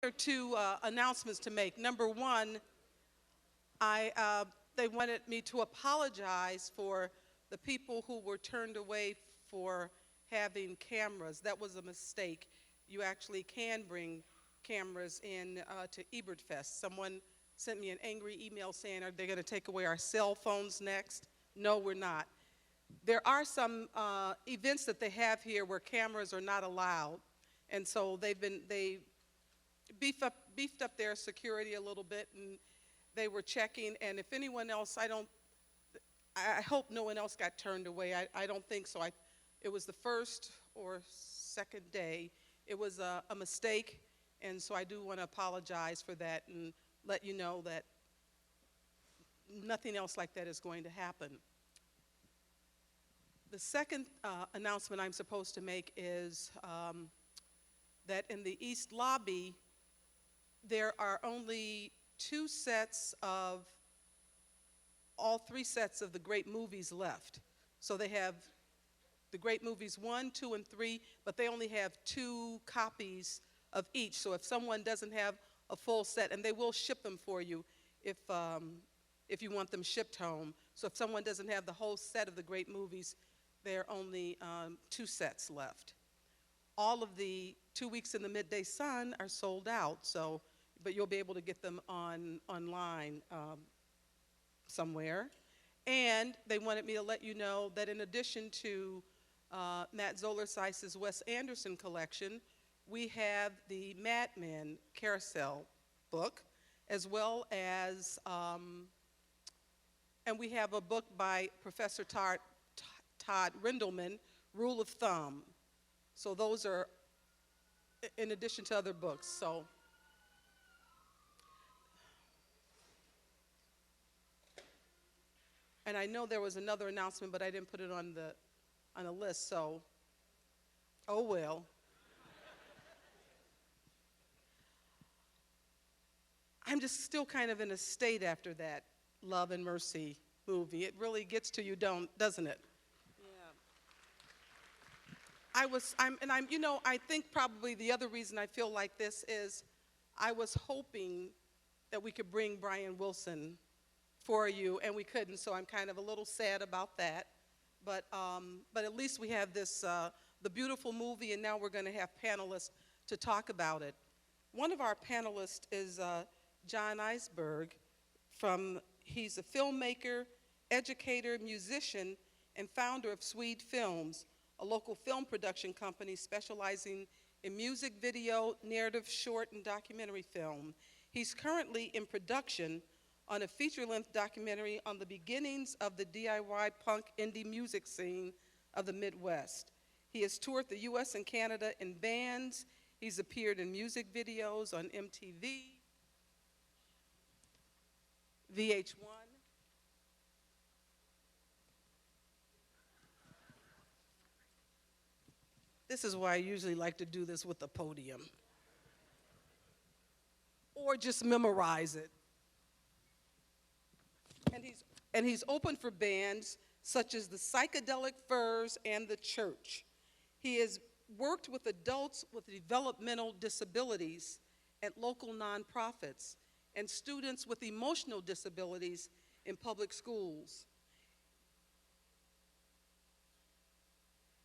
There are two announcements to make. Number one, they wanted me to apologize for the people who were turned away for having cameras. That was a mistake. You actually can bring cameras in to Ebertfest. Someone sent me an angry email saying, are they going to take away our cell phones next? No, we're not. There are some events that they have here where cameras are not allowed, and so they beefed up their security a little bit, and they were checking. And if anyone else, I hope no one else got turned away. I don't think so. It was the first or second day. It was a mistake, and so I do want to apologize for that and let you know that nothing else like that is going to happen. The second announcement I'm supposed to make is that in the East Lobby, there are only all three sets of the great movies left. So they have the great movies 1, 2, and 3, but they only have 2 copies of each. So if someone doesn't have a full set, and they will ship them for you if you want them shipped home. So if someone doesn't have the whole set of the great movies, there are only 2 sets left. All of the 2 Weeks in the Midday Sun are sold out, but you'll be able to get them online somewhere. And they wanted me to let you know that in addition to Matt Zoller-Seiss's Wes Anderson collection, we have the Mad Men Carousel book, as well as, and we have a book by Professor Todd Rindelman, Rule of Thumb. So those are in addition to other books. And I know there was another announcement, but I didn't put it on a list, so oh well. I'm just still kind of in a state after that Love and Mercy movie. It really gets to you, doesn't it? I think probably the other reason I feel like this is I was hoping that we could bring Brian Wilson for you, and we couldn't, so I'm kind of a little sad about that. But at least we have the beautiful movie, and now we're going to have panelists to talk about it. One of our panelists is John Eisberg. He's a filmmaker, educator, musician, and founder of Swede Films, a local film production company specializing in music video, narrative, short, and documentary film. He's currently in production on a feature-length documentary on the beginnings of the DIY punk indie music scene of the Midwest. He has toured the US and Canada in bands. He's appeared in music videos on MTV, VH1, this is why I usually like to do this with the podium, or just memorize it. And he's opened for bands such as the Psychedelic Furs and the Church. He has worked with adults with developmental disabilities at local nonprofits and students with emotional disabilities in public schools.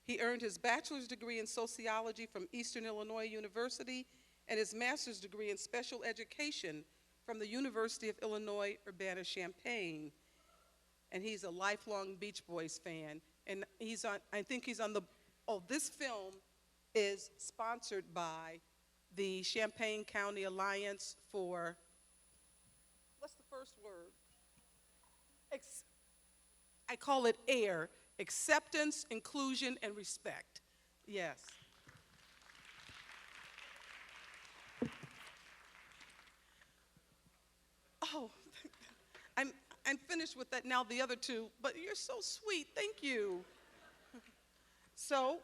He earned his bachelor's degree in sociology from Eastern Illinois University and his master's degree in special education from the University of Illinois Urbana-Champaign. And he's a lifelong Beach Boys fan. And this film is sponsored by the Champaign County Alliance for, what's the first word? I call it AIR, Acceptance, Inclusion, and Respect. Yes. Oh, I'm finished with that now, the other two, but you're so sweet, thank you. So,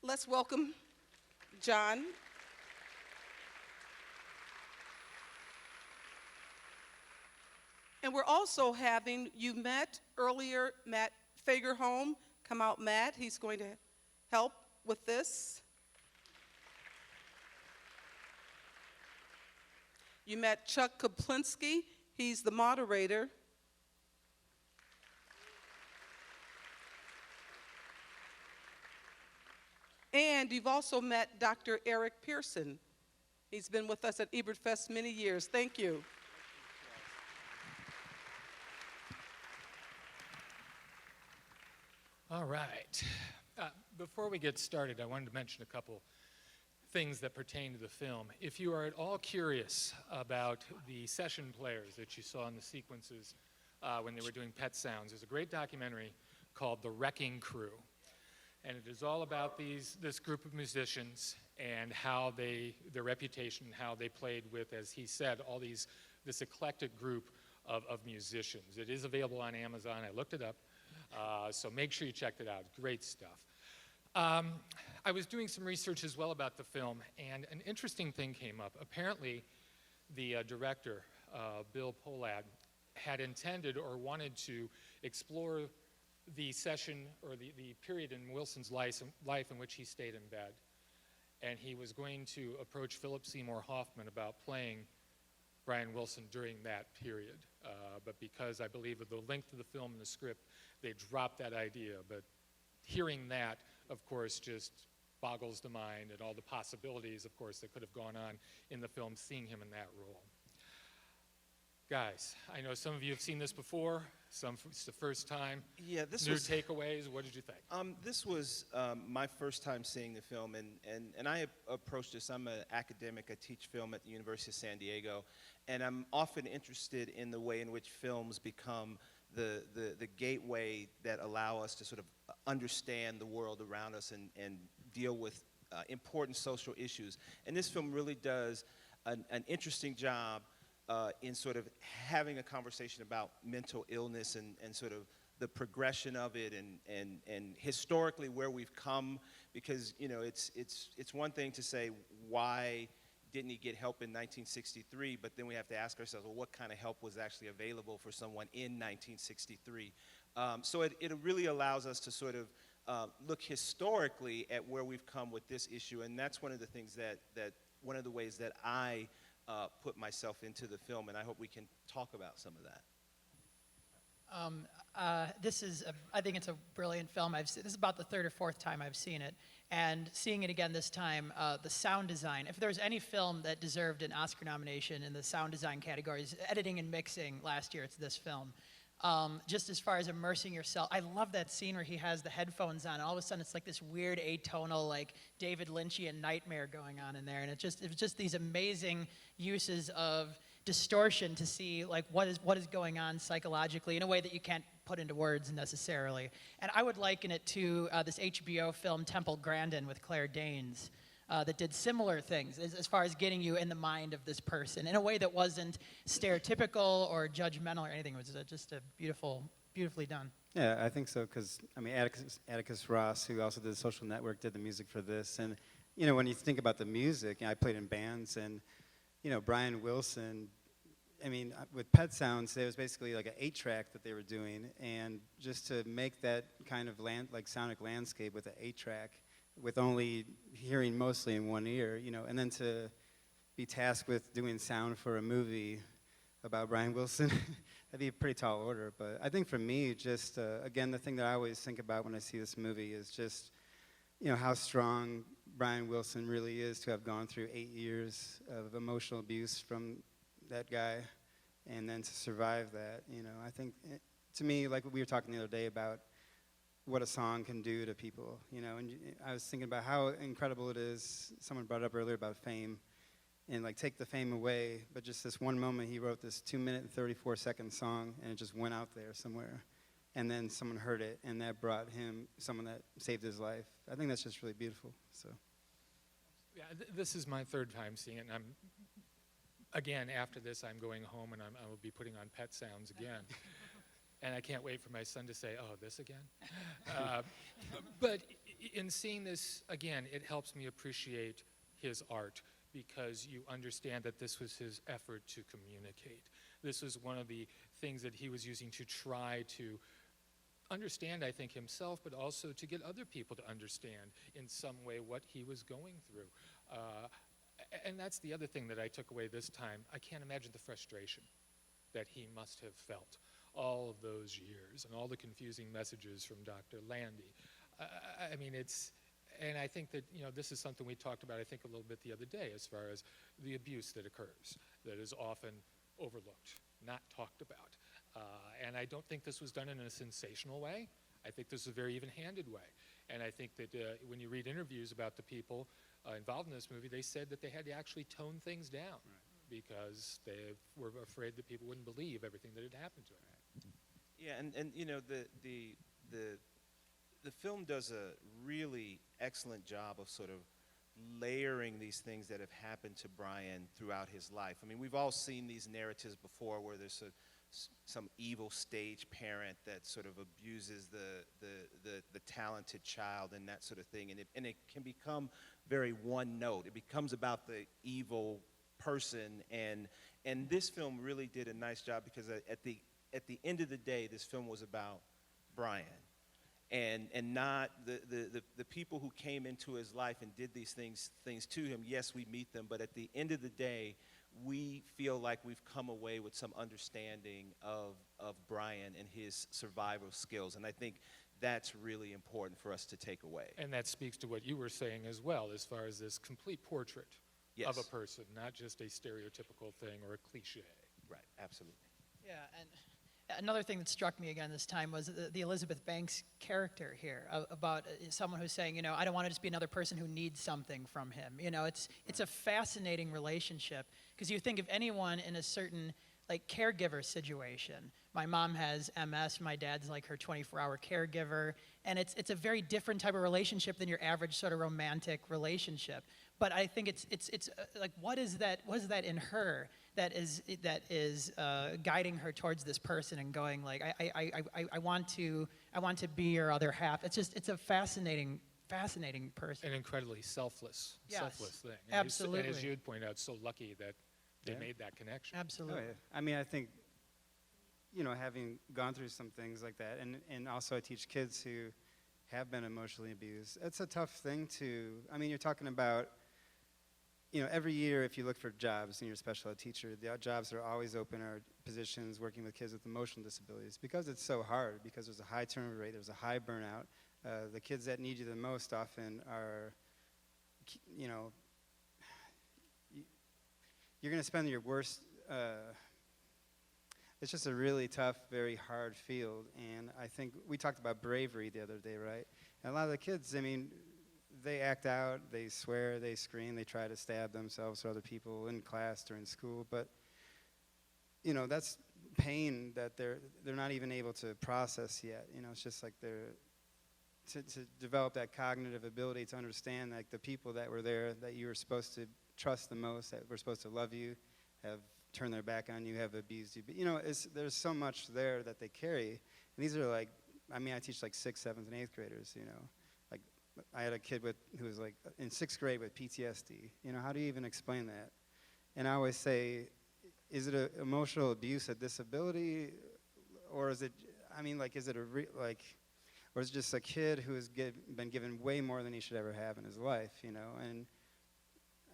let's welcome John. And we're also having, you met earlier, Matt Fagerholm. Come out, Matt. He's going to help with this. You met Chuck Kaplinski. He's the moderator. And you've also met Dr. Eric Pearson. He's been with us at Ebertfest many years. Thank you. All right. Before we get started, I wanted to mention a couple things that pertain to the film. If you are at all curious about the session players that you saw in the sequences when they were doing Pet Sounds, there's a great documentary called The Wrecking Crew. And it is all about this group of musicians and how their reputation, how they played with, as he said, this eclectic group of musicians. It is available on Amazon. I looked it up. So make sure you check it out. Great stuff. I was doing some research as well about the film, and an interesting thing came up. Apparently, the director, Bill Pohlad, had intended or wanted to explore the session or the period in Wilson's life in which he stayed in bed. And he was going to approach Philip Seymour Hoffman about playing Brian Wilson during that period. But because I believe of the length of the film and the script, they dropped that idea. But hearing that, of course, just boggles the mind and all the possibilities, of course, that could have gone on in the film, seeing him in that role. Guys, I know some of you have seen this before, some it's the first time. Yeah, this New was takeaways. What did you think? This was my first time seeing the film, and I approached this. I'm an academic. I teach film at the University of San Diego, and I'm often interested in the way in which films become the gateway that allow us to sort of understand the world around us and deal with important social issues. And this film really does an interesting job in sort of having a conversation about mental illness and sort of the progression of it and historically where we've come, because it's one thing to say why didn't he get help in 1963, but then we have to ask ourselves, well, what kind of help was actually available for someone in 1963? So it really allows us to sort of look historically at where we've come with this issue, and that's one of the things that one of the ways that I put myself into the film, and I hope we can talk about some of that. I think it's a brilliant film. This is about the third or fourth time I've seen it, and seeing it again this time, the sound design. If there was any film that deserved an Oscar nomination in the sound design categories, editing and mixing last year, it's this film. Just as far as immersing yourself, I love that scene where he has the headphones on, and all of a sudden it's like this weird atonal, like David Lynchian nightmare going on in there, and it was just these amazing uses of distortion to see like what is going on psychologically in a way that you can't put into words necessarily. And I would liken it to this HBO film Temple Grandin with Claire Danes. That did similar things as far as getting you in the mind of this person in a way that wasn't stereotypical or judgmental or anything. It was just a beautifully done. Yeah, I think so, because, I mean, Atticus Ross, who also did Social Network, did the music for this. And, when you think about the music, I played in bands, and, Brian Wilson, I mean, with Pet Sounds, it was basically like an 8-track that they were doing, and just to make that kind of sonic landscape with an 8-track, with only hearing mostly in one ear, and then to be tasked with doing sound for a movie about Brian Wilson, that'd be a pretty tall order. But I think for me, just, again, the thing that I always think about when I see this movie is just, how strong Brian Wilson really is to have gone through 8 years of emotional abuse from that guy, and then to survive that, I think, to me, like we were talking the other day about what a song can do to people, and I was thinking about how incredible it is. Someone brought up earlier about fame, and like take the fame away, but just this one moment he wrote this 2-minute and 34-second song, and it just went out there somewhere, and then someone heard it, and that brought him someone that saved his life. I think that's just really beautiful. So, Yeah, this is my third time seeing it, and again, after this, I'm going home, and I will be putting on Pet Sounds again. And I can't wait for my son to say, oh, this again? But in seeing this, again, it helps me appreciate his art, because you understand that this was his effort to communicate. This was one of the things that he was using to try to understand, I think, himself, but also to get other people to understand in some way what he was going through. And that's the other thing that I took away this time. I can't imagine the frustration that he must have felt all of those years and all the confusing messages from Dr. Landy. I mean, and I think that, this is something we talked about, I think, a little bit the other day, as far as the abuse that occurs, that is often overlooked, not talked about. And I don't think this was done in a sensational way. I think this is a very even-handed way. And I think that when you read interviews about the people involved in this movie, they said that they had to actually tone things down because they were afraid that people wouldn't believe everything that had happened to him. Yeah, and the film does a really excellent job of sort of layering these things that have happened to Brian throughout his life. I mean, we've all seen these narratives before where there's some evil stage parent that sort of abuses the talented child and that sort of thing, and it can become very one note. It becomes about the evil person, and this film really did a nice job because at the end of the day, this film was about Brian. And not the people who came into his life and did these things to him. Yes, we meet them, but at the end of the day, we feel like we've come away with some understanding of Brian and his survival skills. And I think that's really important for us to take away. And that speaks to what you were saying as well, as far as this complete portrait Yes. of a person, not just a stereotypical thing or a cliche. Right, absolutely. Yeah, and another thing that struck me again this time was the Elizabeth Banks character here, about someone who's saying, I don't want to just be another person who needs something from him. It's a fascinating relationship, because you think of anyone in a certain caregiver situation. My mom has MS, my dad's like her 24-hour caregiver, and it's a very different type of relationship than your average sort of romantic relationship. But I think it's like, what is that in her that is guiding her towards this person and going like, I want to be your other half. It's a fascinating person. An incredibly selfless Yes, thing. absolutely. And as you had pointed out, so lucky that they made that connection. Absolutely. Oh, yeah. I mean, I think, having gone through some things like that, and also I teach kids who have been emotionally abused. It's a tough thing you're talking about, every year if you look for jobs and you're a special ed teacher, the jobs that are always open are positions working with kids with emotional disabilities, because it's so hard, because there's a high turnover rate, there's a high burnout. The kids that need you the most often are, you're going to spend your worst, it's just a really tough, very hard field. And I think we talked about bravery the other day, right? And a lot of the kids, they act out, they swear, they scream, they try to stab themselves or other people in class during school. But, that's pain that they're not even able to process yet. It's just like to develop that cognitive ability to understand, like, the people that were there that you were supposed to trust the most, that were supposed to love you, have turned their back on you, have abused you. But, there's so much there that they carry. And these are I teach 6th, 7th, and 8th graders, Like, I had a kid who was in 6th grade with PTSD. How do you even explain that? And I always say, is it an emotional abuse, a disability, or is it, is it or is it just a kid who has been given way more than he should ever have in his life, And,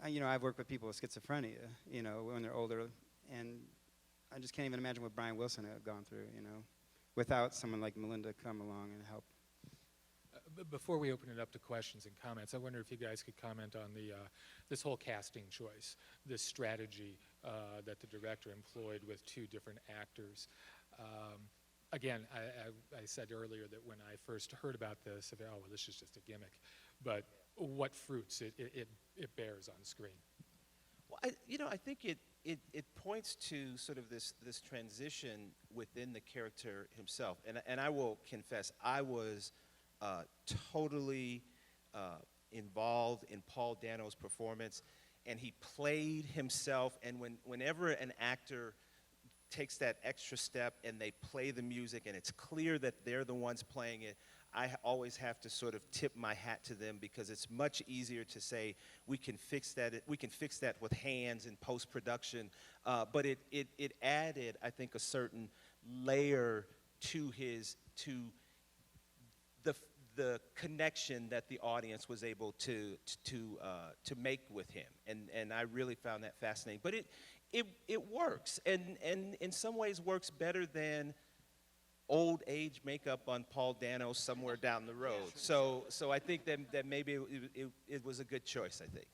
I've worked with people with schizophrenia, when they're older, and I just can't even imagine what Brian Wilson had gone through, without someone like Melinda come along and help. Before we open it up to questions and comments, I wonder if you guys could comment on this whole casting choice, this strategy that the director employed with 2 different actors. Again, I said earlier that when I first heard about this, I thought, oh, well, this is just a gimmick. But what fruits it bears on screen. Well, I think it points to sort of this transition within the character himself. And I will confess, I was totally involved in Paul Dano's performance, and he played himself. And whenever an actor takes that extra step and they play the music and it's clear that they're the ones playing it, I always have to sort of tip my hat to them, because it's much easier to say we can fix that with hands in post-production, but it added, I think, a certain layer to the connection that the audience was able to make with him, and I really found that fascinating. But it works, and in some ways works better than old age makeup on Paul Dano somewhere down the road. So I think that maybe it was a good choice, I think.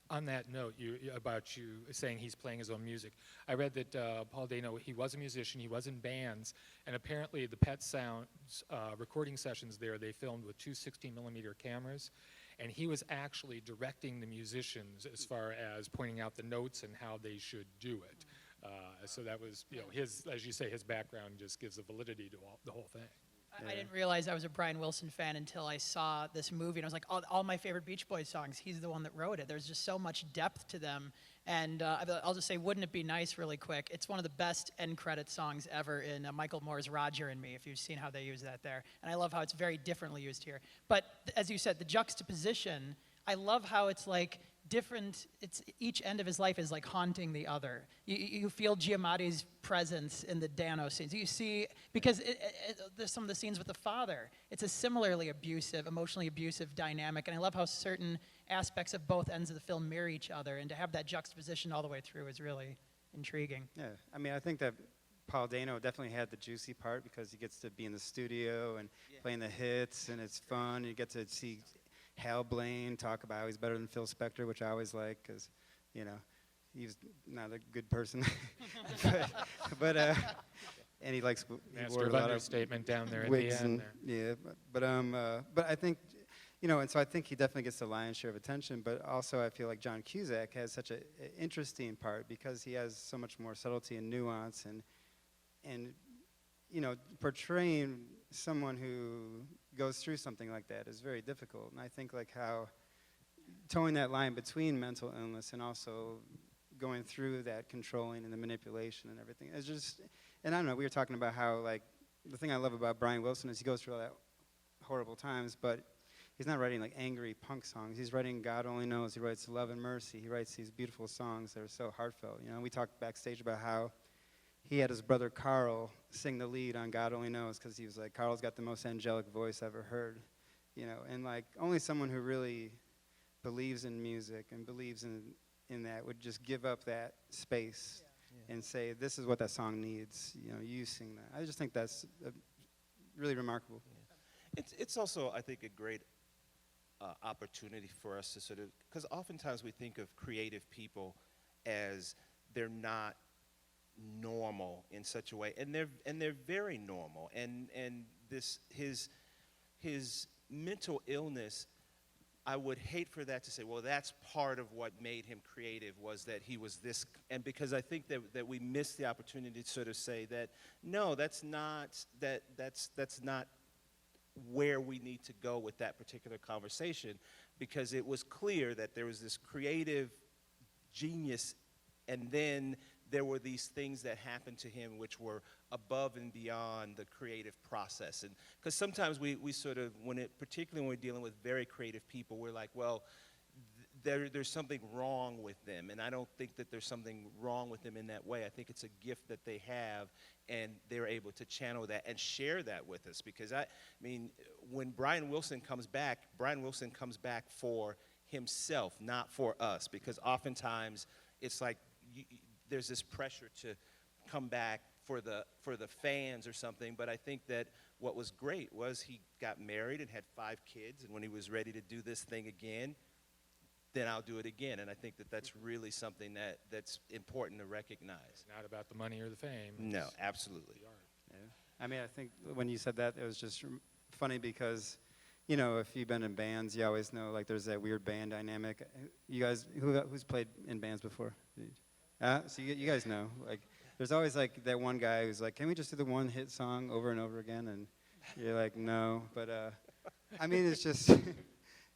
On that note, about you saying he's playing his own music, I read that Paul Dano, he was a musician, he was in bands, and apparently the Pet Sounds recording sessions there, they filmed with two 16mm cameras, and he was actually directing the musicians as far as pointing out the notes and how they should do it. So that was, his, as you say, his background just gives a validity to the whole thing. I didn't realize I was a Brian Wilson fan until I saw this movie, and I was like, all my favorite Beach Boys songs, he's the one that wrote it. There's just so much depth to them, and I'll just say, Wouldn't It Be Nice, really quick. It's one of the best end credit songs ever in Michael Moore's Roger and Me, if you've seen how they use that there. And I love how it's very differently used here. But as you said, the juxtaposition, I love how it's like different, it's each end of his life is like haunting the other. You feel Giamatti's presence in the Dano scenes. You see, because there's some of the scenes with the father, it's a similarly abusive, emotionally abusive dynamic, and I love how certain aspects of both ends of the film mirror each other, and to have that juxtaposition all the way through is really intriguing. Yeah, I mean, I think that Paul Dano definitely had the juicy part because he gets to be in the studio and playing the hits, and it's fun. You get to see Hal Blaine talk about how he's better than Phil Spector, which I always like because, he's not a good person. but and he likes he Master wore of a lot of understatement down there at the wigs end. and but I think, and so I think he definitely gets the lion's share of attention. But also I feel like John Cusack has such an interesting part because he has so much more subtlety and nuance and portraying someone who goes through something like that is very difficult. And I think like how towing that line between mental illness and also going through that controlling and the manipulation and everything is just, and I don't know, we were talking about how like the thing I love about Brian Wilson is he goes through all that horrible times, but he's not writing like angry punk songs. He's writing God Only Knows. He writes Love and Mercy. He writes these beautiful songs that are so heartfelt. We talked backstage about how he had his brother Carl sing the lead on God Only Knows because he was like, Carl's got the most angelic voice I've ever heard, and like only someone who really believes in music and believes in that would just give up that space and say, this is what that song needs, you sing that. I just think that's really remarkable. Yeah. It's also, I think, a great opportunity for us to sort of, because oftentimes we think of creative people as they're not normal in such a way, and they're very normal, and this his mental illness, I would hate for that to say, well, that's part of what made him creative, was that he was this, and because I think that we miss the opportunity to sort of say that no, that's not where we need to go with that particular conversation, because it was clear that there was this creative genius, and then there were these things that happened to him which were above and beyond the creative process. And because sometimes we sort of, particularly when we're dealing with very creative people, we're like, well, there's something wrong with them. And I don't think that there's something wrong with them in that way. I think it's a gift that they have, and they're able to channel that and share that with us. Because I mean, when Brian Wilson comes back for himself, not for us. Because oftentimes it's like, there's this pressure to come back for the fans or something, but I think that what was great was he got married and had 5 kids, and when he was ready to do this thing again, then I'll do it again. And I think that that's really something that's important to recognize. It's not about the money or the fame. No, It's absolutely. the art. Yeah. I mean, I think when you said that, it was just funny because, if you've been in bands, you always know like there's that weird band dynamic. You guys, who's played in bands before? So you guys know, like, there's always like that one guy who's like, can we just do the one hit song over and over again? And you're like, no. But I mean, it's just,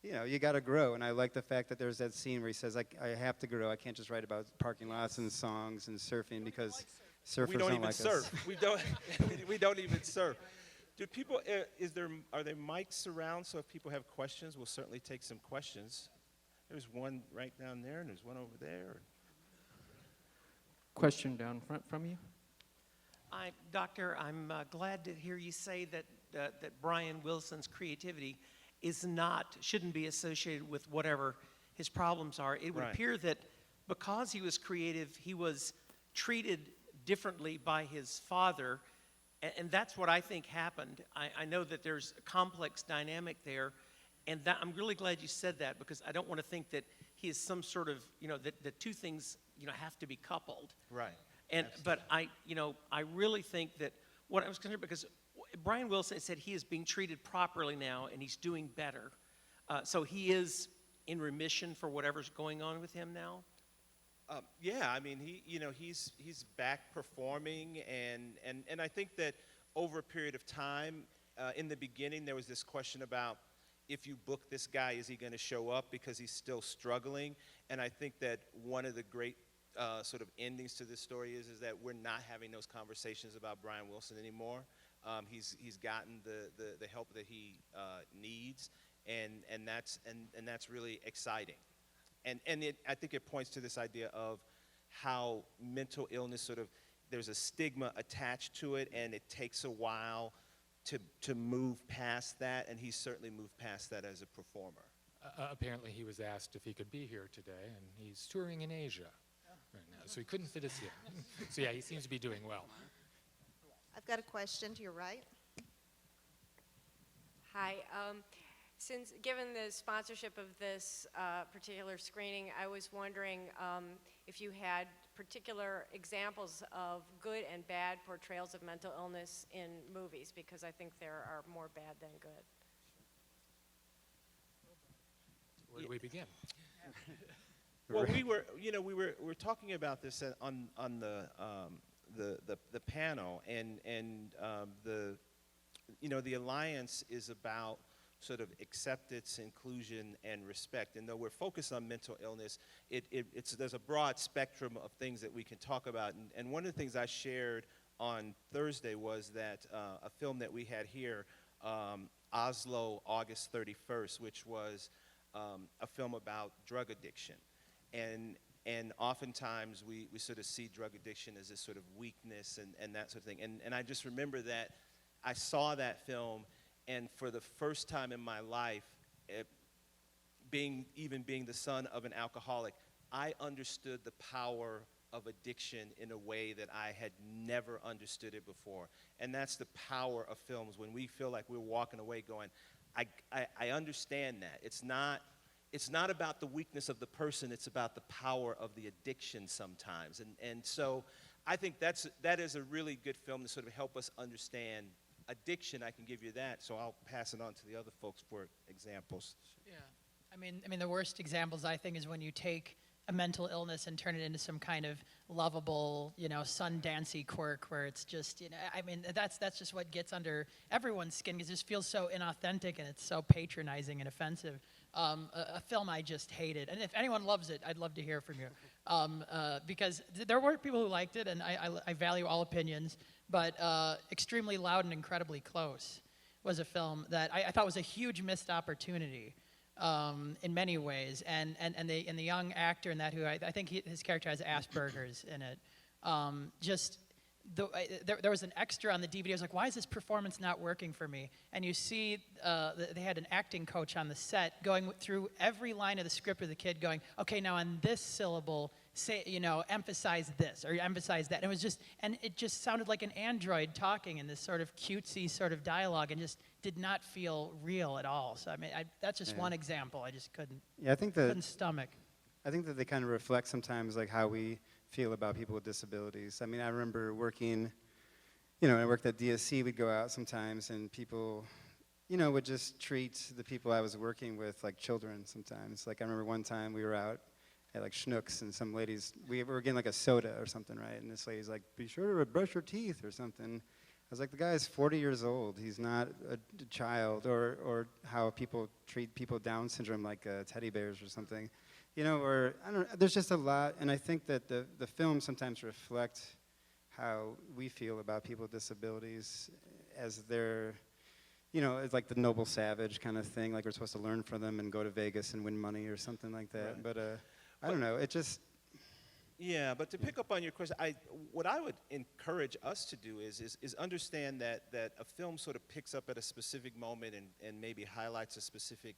you got to grow. And I like the fact that there's that scene where he says, I have to grow. I can't just write about parking lots and songs and surfing because surfers don't like us. We don't even surf. We don't even surf. Do people? Are there mics around? So if people have questions, we'll certainly take some questions. There's one right down there, and there's one over there. Question down front from you. Doctor, I'm glad to hear you say that Brian Wilson's creativity shouldn't be associated with whatever his problems are. It would Right. appear that because he was creative, he was treated differently by his father, and that's what I think happened. I know that there's a complex dynamic there, and that, I'm really glad you said that, because I don't want to think that he is some sort of, that the two things, have to be coupled. Right. But I really think that what I was concerned, because Brian Wilson said he is being treated properly now and he's doing better. So he is in remission for whatever's going on with him now. Yeah, I mean, he's back performing, and I think that over a period of time, in the beginning, there was this question about, if you book this guy, is he going to show up, because he's still struggling? And I think that one of the great sort of endings to this story is that we're not having those conversations about Brian Wilson anymore. He's gotten the help that he needs, and that's really exciting. And I think it points to this idea of how mental illness there's a stigma attached to it, and it takes a while to move past that, and he's certainly moved past that as a performer. Apparently he was asked if he could be here today, and he's touring in Asia right now, so he couldn't fit us in. So yeah, he seems to be doing well. I've got a question to your right. Hi. Since given the sponsorship of this particular screening, I was wondering if you had particular examples of good and bad portrayals of mental illness in movies, because I think there are more bad than good. Where do we begin? Well, we were talking about this on the panel, and the Alliance is about sort of acceptance, inclusion, and respect. And though we're focused on mental illness, there's a broad spectrum of things that we can talk about. And one of the things I shared on Thursday was that a film that we had here, Oslo, August 31st, which was a film about drug addiction. And oftentimes we sort of see drug addiction as this sort of weakness and that sort of thing. And I just remember that I saw that film, and for the first time in my life, being the son of an alcoholic, I understood the power of addiction in a way that I had never understood it before. And that's the power of films, when we feel like we're walking away going, I understand that. It's not about the weakness of the person, it's about the power of the addiction sometimes. And so I think that is a really good film to sort of help us understand addiction. I can give you that, so I'll pass it on to the other folks for examples. Yeah, I mean, the worst examples, I think, is when you take a mental illness and turn it into some kind of lovable, sun-dancy quirk, where it's just, that's just what gets under everyone's skin, because it just feels so inauthentic and it's so patronizing and offensive. A film I just hated, and if anyone loves it, I'd love to hear from you, because there were people who liked it, and I value all opinions, but Extremely Loud and Incredibly Close was a film that I thought was a huge missed opportunity in many ways, and the young actor in that, who I think his character has Asperger's in it, there was an extra on the DVD. I was like, why is this performance not working for me? And you see they had an acting coach on the set going through every line of the script with the kid going, okay, now on this syllable, say, emphasize this or emphasize that. And it just sounded like an android talking in this sort of cutesy sort of dialogue, and just did not feel real at all. So that's just one example. I just couldn't. Yeah, I think that couldn't stomach. I think that they kind of reflect sometimes like how we feel about people with disabilities. I mean, I remember working, I worked at DSC, we'd go out sometimes, and people, would just treat the people I was working with like children sometimes. Like I remember one time we were out at like Schnucks, and some ladies, we were getting like a soda or something, right? And this lady's like, be sure to brush your teeth or something. I was like, the guy's 40 years old. He's not a child, or how people treat people with Down syndrome like teddy bears or something. Or I don't know, there's just a lot, and I think that the films sometimes reflect how we feel about people with disabilities, as they're, it's like the noble savage kind of thing, like we're supposed to learn from them and go to Vegas and win money or something like that. Right. But I don't know, it just... Yeah, but to pick up on your question, what I would encourage us to do is understand that a film sort of picks up at a specific moment and maybe highlights a specific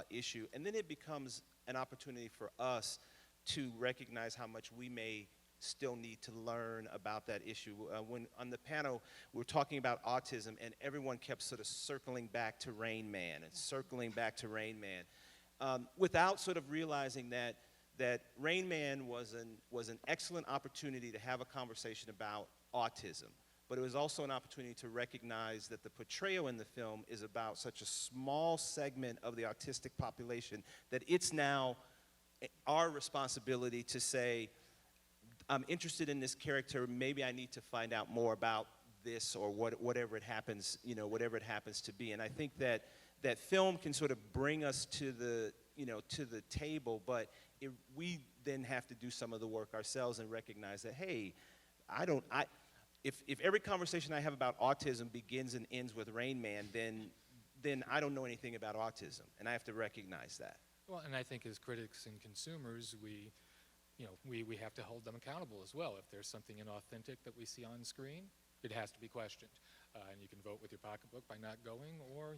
issue, and then it becomes an opportunity for us to recognize how much we may still need to learn about that issue. When on the panel, we were talking about autism, and everyone kept sort of circling back to Rain Man and circling back to Rain Man, without sort of realizing that Rain Man was an excellent opportunity to have a conversation about autism, but it was also an opportunity to recognize that the portrayal in the film is about such a small segment of the autistic population that it's now our responsibility to say, I'm interested in this character, maybe I need to find out more about this or whatever it happens, whatever it happens to be. And I think that film can sort of bring us to the table, but we then have to do some of the work ourselves and recognize that, hey, if every conversation I have about autism begins and ends with Rain Man, then I don't know anything about autism, and I have to recognize that. Well, and I think as critics and consumers, we have to hold them accountable as well. If there's something inauthentic that we see on screen, it has to be questioned. And you can vote with your pocketbook by not going, or,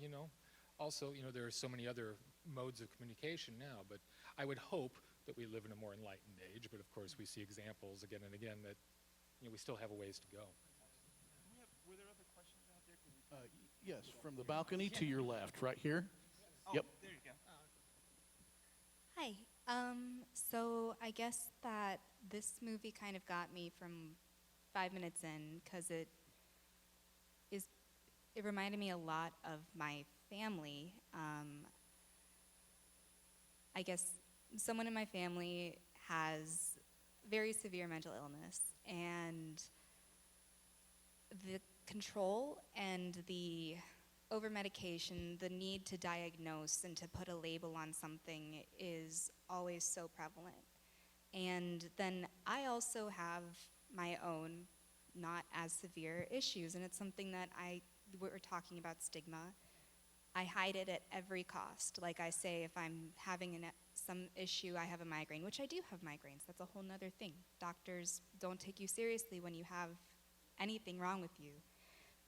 also, there are so many other modes of communication now, but I would hope that we live in a more enlightened age, but of course we see examples again and again that, we still have a ways to go. Were there other questions out there? Yes, from the balcony to your left, right here. Yep. There you go. Hi. So I guess that this movie kind of got me from 5 minutes in because it reminded me a lot of my family. I guess someone in my family has very severe mental illness, and the control and the over-medication, the need to diagnose and to put a label on something is always so prevalent. And then I also have my own not as severe issues, and it's something that we're talking about stigma. I hide it at every cost. Like I say, if I'm having some issue, I have a migraine, which I do have migraines. That's a whole nother thing. Doctors don't take you seriously when you have anything wrong with you.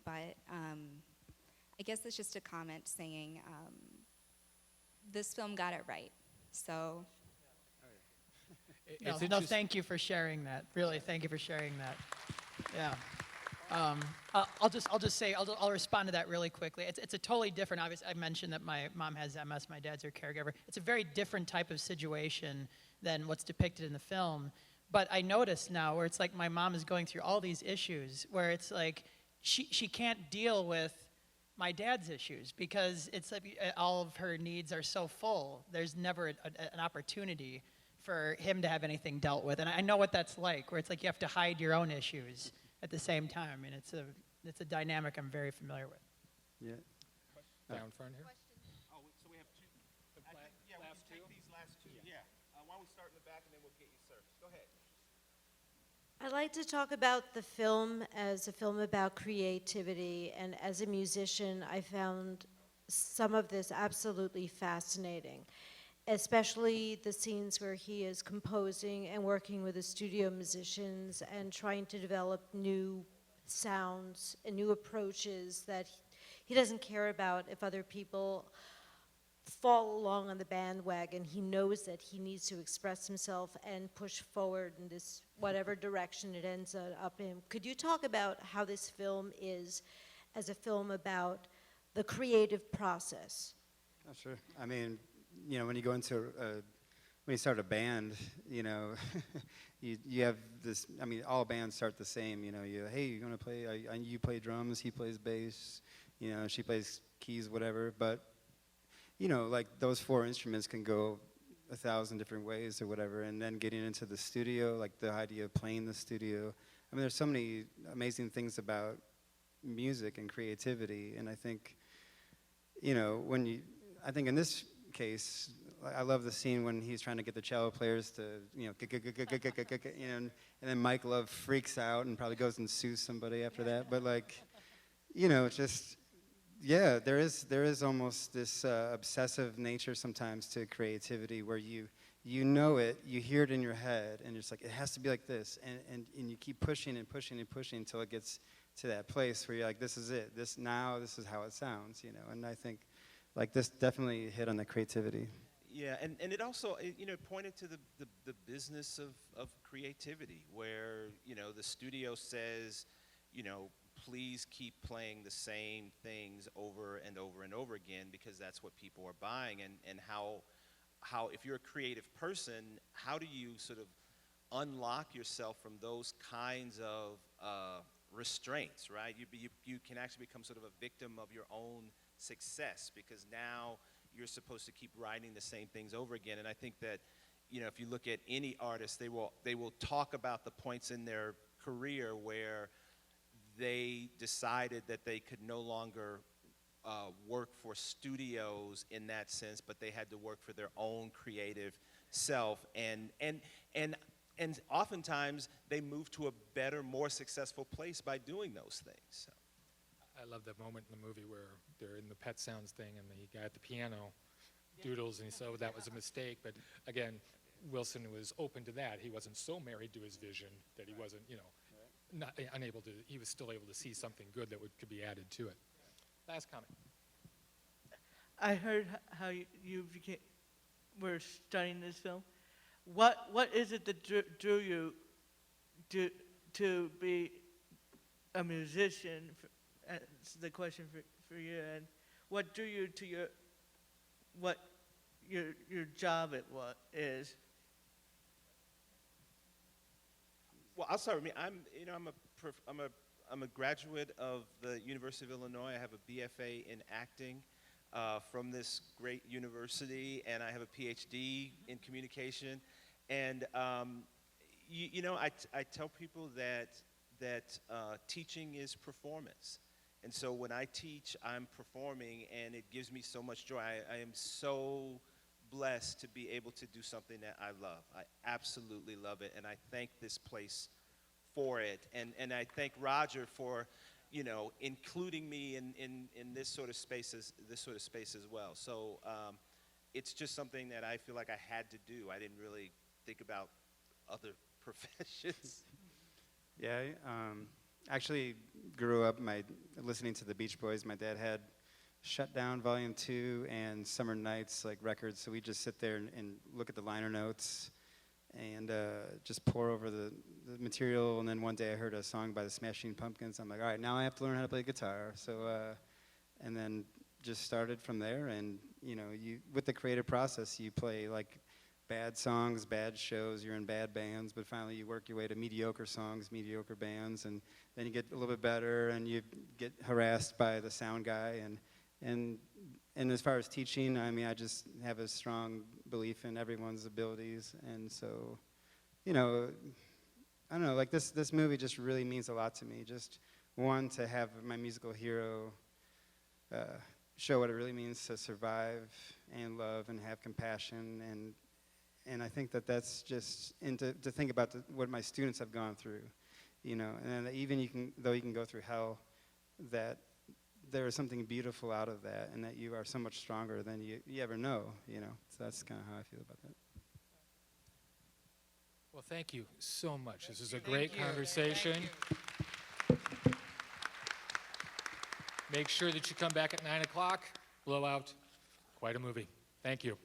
But I guess it's just a comment saying this film got it right. So. No, thank you for sharing that. Really, thank you for sharing that. Yeah. I'll respond to that really quickly. It's a totally different, obviously, I mentioned that my mom has MS, my dad's her caregiver. It's a very different type of situation than what's depicted in the film. But I notice now where it's like my mom is going through all these issues where it's like she can't deal with my dad's issues because it's like all of her needs are so full. There's never an opportunity for him to have anything dealt with. And I know what that's like, where it's like you have to hide your own issues at the same time. I mean, it's a dynamic I'm very familiar with. Yeah. Down front here. Oh, so we have two. The I think, yeah, last we can two? take these last two. Yeah. Why don't we start in the back and then we'll get you, sir. Go ahead. I'd like to talk about the film as a film about creativity, and as a musician, I found some of this absolutely fascinating, especially the scenes where he is composing and working with the studio musicians and trying to develop new sounds and new approaches that he doesn't care about if other people fall along on the bandwagon. He knows that he needs to express himself and push forward in this whatever direction it ends up in. Could you talk about how this film is as a film about the creative process? Oh, sure. I mean, when you go into when you start a band, you have this. I mean, all bands start the same. Hey, you're gonna play. You play drums. He plays bass. She plays keys, whatever. But like those four instruments can go 1,000 different ways or whatever. And then getting into the studio, like the idea of playing the studio. I mean, there's so many amazing things about music and creativity. And I think, I think in this case, I love the scene when he's trying to get the cello players to, and then Mike Love freaks out and probably goes and sues somebody after that. But it's just, yeah, there is almost this obsessive nature sometimes to creativity where you you know it, you hear it in your head, and it's like, it has to be like this. And you keep pushing and pushing and pushing until it gets to that place where you're like, this is it. This is how it sounds, you know. And I think, like, this definitely hit on the creativity. Yeah, and it also, pointed to the business of creativity, where, the studio says, please keep playing the same things over and over and over again, because that's what people are buying. And how if you're a creative person, how do you sort of unlock yourself from those kinds of restraints, right? You can actually become sort of a victim of your own success, because now you're supposed to keep writing the same things over again. And I think that, if you look at any artist, they will talk about the points in their career where they decided that they could no longer work for studios in that sense, but they had to work for their own creative self. And oftentimes they move to a better, more successful place by doing those things. So. I love that moment in the movie where they're in the Pet Sounds thing and the guy at the piano doodles and he said, oh, that was a mistake. But again, Wilson was open to that. He wasn't so married to his vision that he wasn't, not unable to, he was still able to see something good that could be added to it. Last comment. I heard how you were studying this film. What is it that drew you to be a musician? That's the question for you. And what drew you to your job is? Well, I'll start with me. I'm a graduate of the University of Illinois. I have a BFA in acting from this great university, and I have a PhD in communication. And I tell people that teaching is performance. And so when I teach, I'm performing, and it gives me so much joy. I am so blessed to be able to do something that I love. I absolutely love it, and I thank this place for it. And I thank Roger for, including me in this sort of space as well. So it's just something that I feel like I had to do. I didn't really think about other professions. Yeah, actually grew up listening to the Beach Boys. My dad had Shut Down Volume 2 and Summer Nights records, so we just sit there and look at the liner notes and just pour over the material. And then one day I heard a song by the Smashing Pumpkins. I'm like, all right, now I have to learn how to play guitar. So, and then just started from there. And with the creative process, you play like bad songs, bad shows, you're in bad bands, but finally you work your way to mediocre songs, mediocre bands, and then you get a little bit better, and you get harassed by the sound guy. And as far as teaching, I just have a strong belief in everyone's abilities, and so, I don't know, like this movie just really means a lot to me. Just one, to have my musical hero show what it really means to survive and love and have compassion, and I think that's just, and to think about what my students have gone through, and even though you can go through hell, that there is something beautiful out of that, and that you are so much stronger than you ever know, So that's kind of how I feel about that. Well, thank you so much. This is a great conversation. Make sure that you come back at 9 o'clock. Blowout. Quite a movie. Thank you.